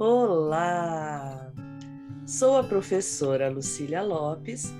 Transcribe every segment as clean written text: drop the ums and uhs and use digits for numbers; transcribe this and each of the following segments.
Olá! Sou a professora Lucília Lopes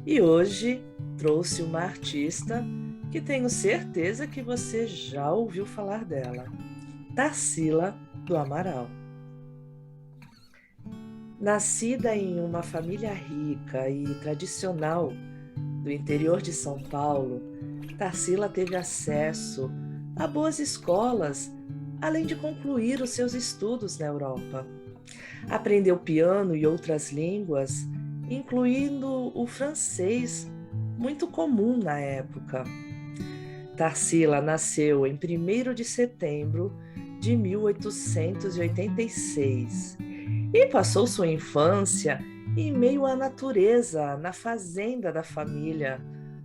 e hoje trouxe uma artista que tenho certeza que você já ouviu falar dela, Tarsila do Amaral. Nascida em uma família rica e tradicional do interior de São Paulo, Tarsila teve acesso a boas escolas, além de concluir os seus estudos na Europa. Aprendeu piano e outras línguas, incluindo o francês, muito comum na época. Tarsila nasceu em 1º de setembro de 1886 e passou sua infância em meio à natureza, na fazenda da família,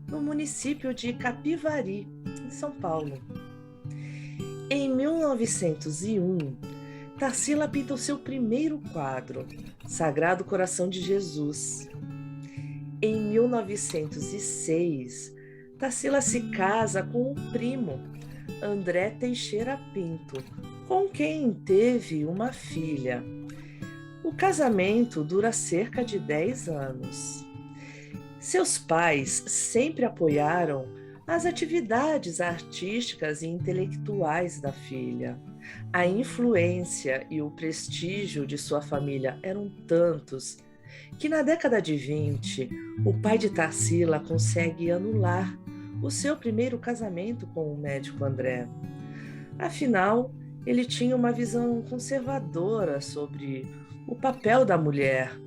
no município de Capivari, em São Paulo. Em 1901, Tarsila pinta o seu primeiro quadro, Sagrado Coração de Jesus. Em 1906, Tarsila se casa com o primo, André Teixeira Pinto, com quem teve uma filha. O casamento dura cerca de 10 anos. Seus pais sempre apoiaram as atividades artísticas e intelectuais da filha. A influência e o prestígio de sua família eram tantos que na década de 20, o pai de Tarsila consegue anular o seu primeiro casamento com o médico André. Afinal, ele tinha uma visão conservadora sobre o papel da mulher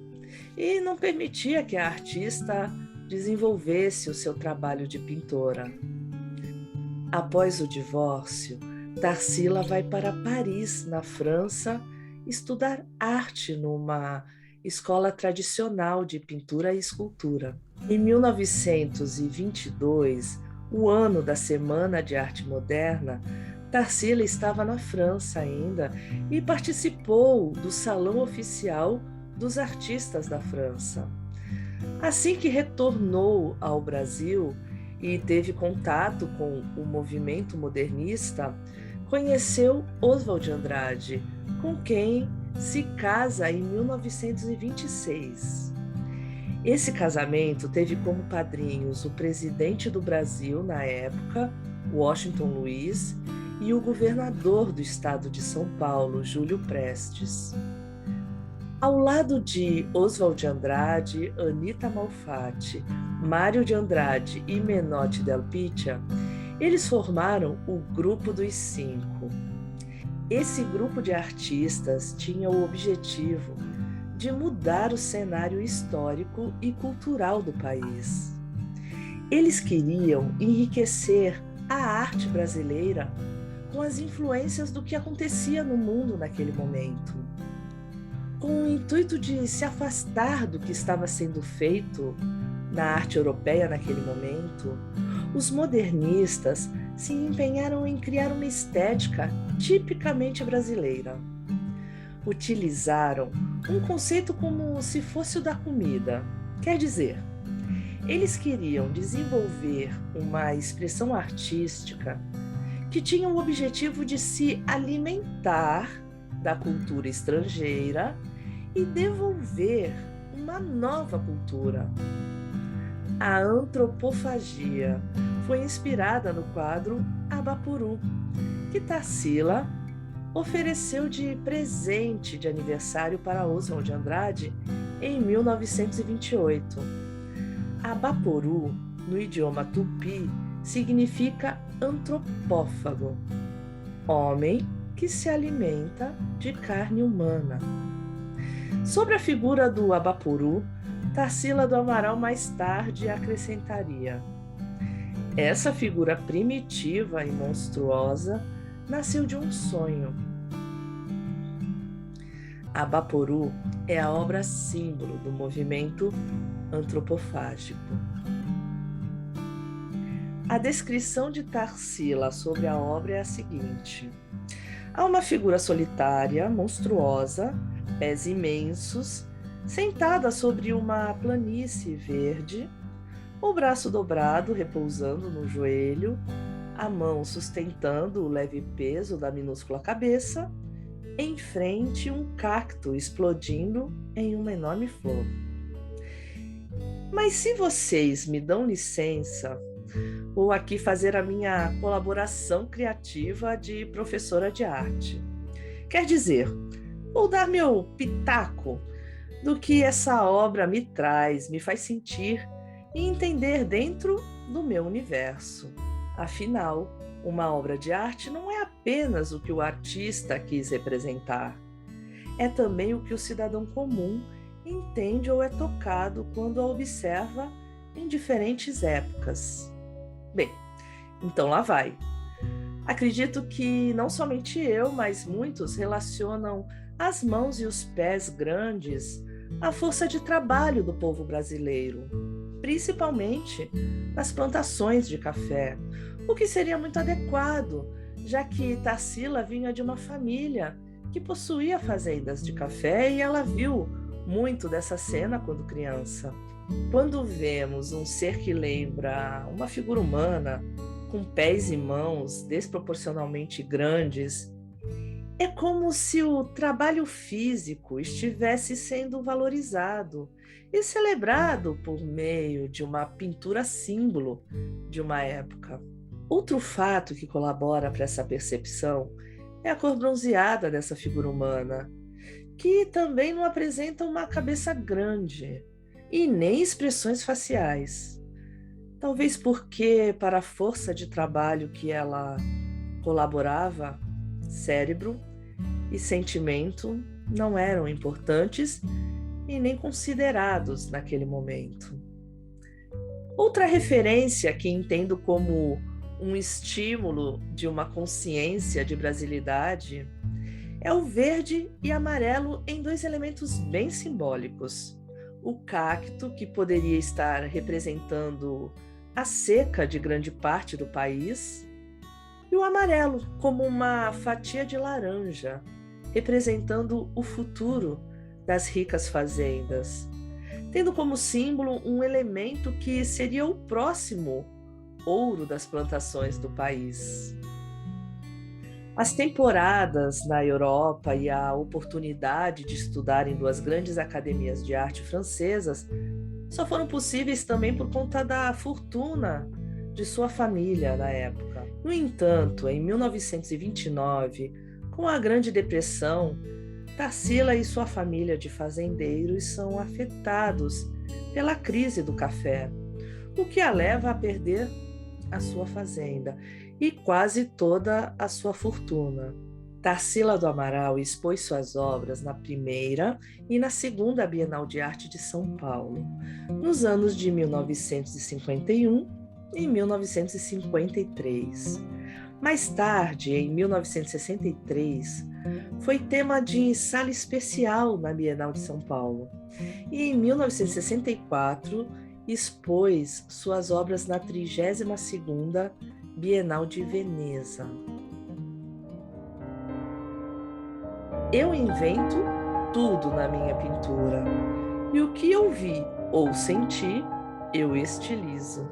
e não permitia que a artista desenvolvesse o seu trabalho de pintora. Após o divórcio, Tarsila vai para Paris, na França, estudar arte numa escola tradicional de pintura e escultura. Em 1922, o ano da Semana de Arte Moderna, Tarsila estava na França ainda e participou do Salão Oficial dos Artistas da França. Assim que retornou ao Brasil e teve contato com o movimento modernista, conheceu Oswald de Andrade, com quem se casa em 1926. Esse casamento teve como padrinhos o presidente do Brasil na época, Washington Luiz, e o governador do estado de São Paulo, Júlio Prestes. Ao lado de Oswald de Andrade, Anita Malfatti, Mário de Andrade e Menotti Del Pitta, eles formaram o Grupo dos Cinco. Esse grupo de artistas tinha o objetivo de mudar o cenário histórico e cultural do país. Eles queriam enriquecer a arte brasileira com as influências do que acontecia no mundo naquele momento. Com o intuito de se afastar do que estava sendo feito na arte europeia naquele momento, os modernistas se empenharam em criar uma estética tipicamente brasileira. Utilizaram um conceito como se fosse o da comida. Quer dizer, eles queriam desenvolver uma expressão artística que tinha o objetivo de se alimentar da cultura estrangeira e devolver uma nova cultura. A antropofagia foi inspirada no quadro Abapuru, que Tarsila ofereceu de presente de aniversário para Oswald de Andrade em 1928. Abapuru, no idioma tupi, significa antropófago, homem que se alimenta de carne humana. Sobre a figura do Abapuru, Tarsila do Amaral mais tarde acrescentaria: essa figura primitiva e monstruosa nasceu de um sonho. Abapuru é a obra símbolo do movimento antropofágico. A descrição de Tarsila sobre a obra é a seguinte: há uma figura solitária, monstruosa, pés imensos, sentada sobre uma planície verde, o braço dobrado repousando no joelho, a mão sustentando o leve peso da minúscula cabeça em frente um cacto explodindo em uma enorme flor. Mas se vocês me dão licença, vou aqui fazer a minha colaboração criativa de professora de arte. Quer dizer, vou dar meu pitaco do que essa obra me traz, me faz sentir e entender dentro do meu universo. Afinal, uma obra de arte não é apenas o que o artista quis representar, é também o que o cidadão comum entende ou é tocado quando a observa em diferentes épocas. Bem, então lá vai. Acredito que não somente eu, mas muitos relacionam as mãos e os pés grandes à força de trabalho do povo brasileiro, principalmente nas plantações de café, o que seria muito adequado, já que Tarsila vinha de uma família que possuía fazendas de café e ela viu muito dessa cena quando criança. Quando vemos um ser que lembra uma figura humana, com pés e mãos desproporcionalmente grandes, é como se o trabalho físico estivesse sendo valorizado e celebrado por meio de uma pintura símbolo de uma época. Outro fato que colabora para essa percepção é a cor bronzeada dessa figura humana, que também não apresenta uma cabeça grande e nem expressões faciais. Talvez porque, para a força de trabalho que ela colaborava, cérebro e sentimento não eram importantes e nem considerados naquele momento. Outra referência que entendo como um estímulo de uma consciência de brasilidade é o verde e amarelo em dois elementos bem simbólicos. O cacto, que poderia estar representando a seca de grande parte do país, e o amarelo, como uma fatia de laranja, representando o futuro das ricas fazendas, tendo como símbolo um elemento que seria o próximo ouro das plantações do país. As temporadas na Europa e a oportunidade de estudar em duas grandes academias de arte francesas só foram possíveis também por conta da fortuna de sua família na época. No entanto, em 1929, com a Grande Depressão, Tarsila e sua família de fazendeiros são afetados pela crise do café, o que a leva a perder a sua fazenda e quase toda a sua fortuna. Tarsila do Amaral expôs suas obras na primeira e na segunda Bienal de Arte de São Paulo, nos anos de 1951 e 1953. Mais tarde, em 1963, foi tema de sala especial na Bienal de São Paulo e em 1964 expôs suas obras na 32ª Bienal de Veneza. Eu invento tudo na minha pintura e o que eu vi ou senti, eu estilizo.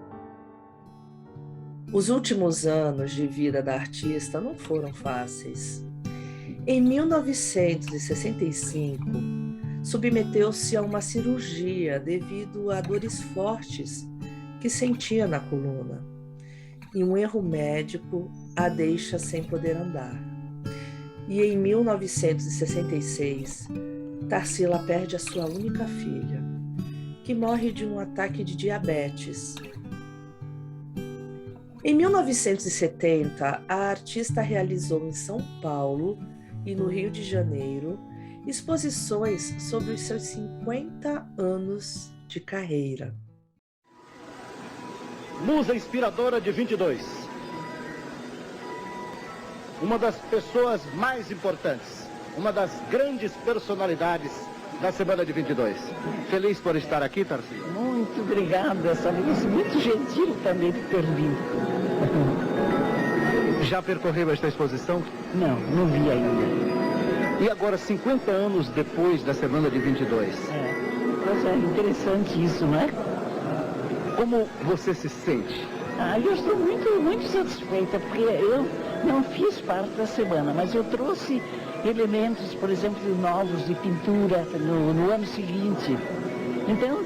Os últimos anos de vida da artista não foram fáceis. Em 1965, submeteu-se a uma cirurgia devido a dores fortes que sentia na coluna, e um erro médico a deixa sem poder andar. E em 1966, Tarsila perde a sua única filha, que morre de um ataque de diabetes. Em 1970, a artista realizou em São Paulo e no Rio de Janeiro exposições sobre os seus 50 anos de carreira. Musa inspiradora de 22. Uma das pessoas mais importantes, uma das grandes personalidades da semana de 22. Feliz por estar aqui, Tarsila? Muito obrigada, Samuel. Muito gentil também de ter vindo. Já percorreu esta exposição? Não vi ainda. E agora, 50 anos depois da semana de 22? Mas é interessante isso, não é? Como você se sente? Eu estou muito satisfeita, porque eu não fiz parte da semana, mas eu trouxe elementos, por exemplo, novos de pintura no ano seguinte. Então,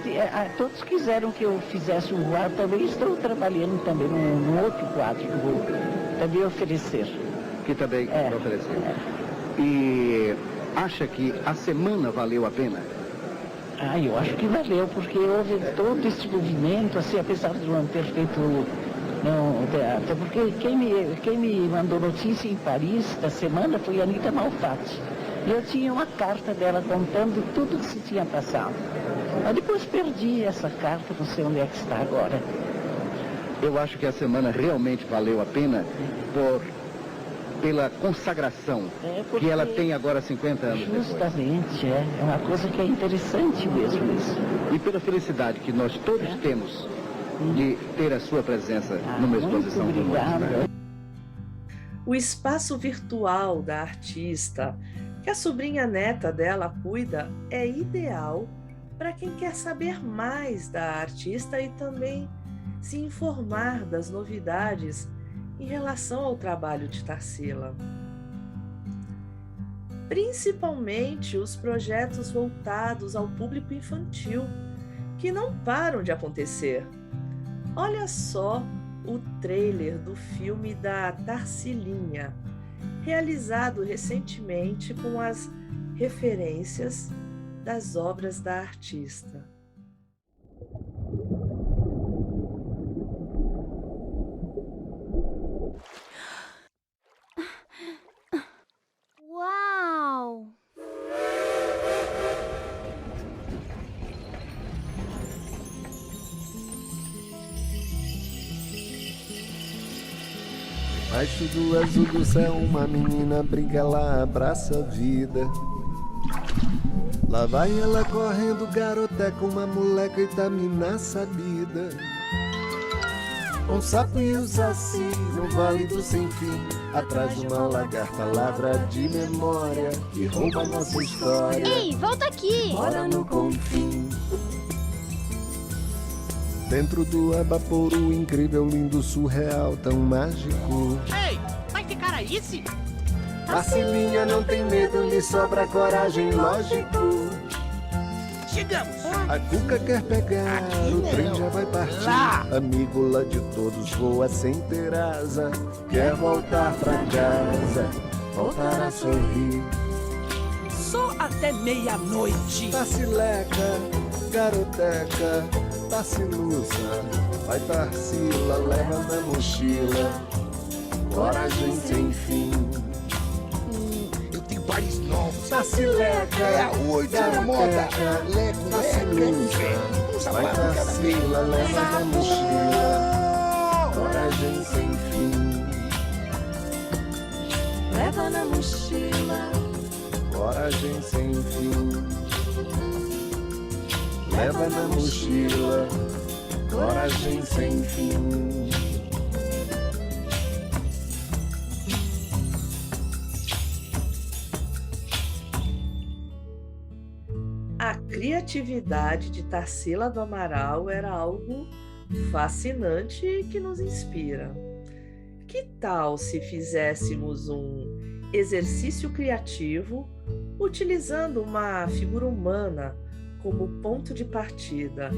todos quiseram que eu fizesse um quadro. Também estou trabalhando também num outro quadro que vou também oferecer. Que também vai oferecer. E acha que a semana valeu a pena? Eu acho que valeu, porque houve todo esse movimento, assim, apesar de não ter feito... até porque quem me mandou notícia em Paris da semana foi a Anita Malfatti. E eu tinha uma carta dela contando tudo que se tinha passado. Mas depois perdi essa carta, não sei onde é que está agora. Eu acho que a semana realmente valeu a pena pela consagração que ela tem agora 50 anos depois. Justamente, é uma coisa que é interessante mesmo isso. E pela felicidade que nós todos temos de ter a sua presença numa exposição como esta. O espaço virtual da artista, que a sobrinha neta dela cuida, é ideal para quem quer saber mais da artista e também se informar das novidades em relação ao trabalho de Tarsila. Principalmente os projetos voltados ao público infantil, que não param de acontecer. Olha só o trailer do filme da Tarsilinha, realizado recentemente com as referências das obras da artista. Uau! Baixo do azul do céu, uma menina brinca, ela abraça a vida. Lá vai ela correndo, garoteca, uma moleca Itamina sabida. Um sapo e um saci no vale do sem fim, atrás de uma lagarta ladra de memória e rouba nossa história. Ei, volta aqui! Mora no confim. Dentro do Abaporu, incrível, lindo, surreal, tão mágico. Ei, vai ficar aí, sim? Tarsilinha não tem medo, lhe sobra coragem, lógico. Chegamos! A Cuca quer pegar, o trem já vai partir. Lá. Amigo lá de todos voa sem ter asa. Quer voltar pra casa, voltar a sorrir. Só até meia-noite. Tarsileca, garoteca, Tarsiluça, vai Tarsila, leva na mochila. Coragem sem fim. Eu tenho pares novos. Tarsileca, É a 8 na moda. Leco, Tarsiluça, vai Tarsila, leva na mochila. Coragem sem fim. Leva na mochila. Coragem sem fim. Leva na mochila. Coragem sem fim. A criatividade de Tarsila do Amaral era algo fascinante e que nos inspira. Que tal se fizéssemos um exercício criativo utilizando uma figura humana como ponto de partida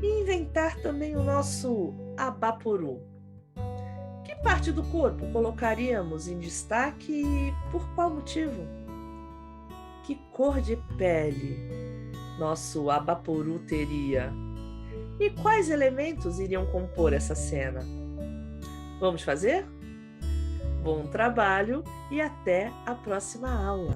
e inventar também o nosso Abaporu? Que parte do corpo colocaríamos em destaque e por qual motivo? Que cor de pele nosso Abaporu teria? E quais elementos iriam compor essa cena? Vamos fazer? Bom trabalho e até a próxima aula!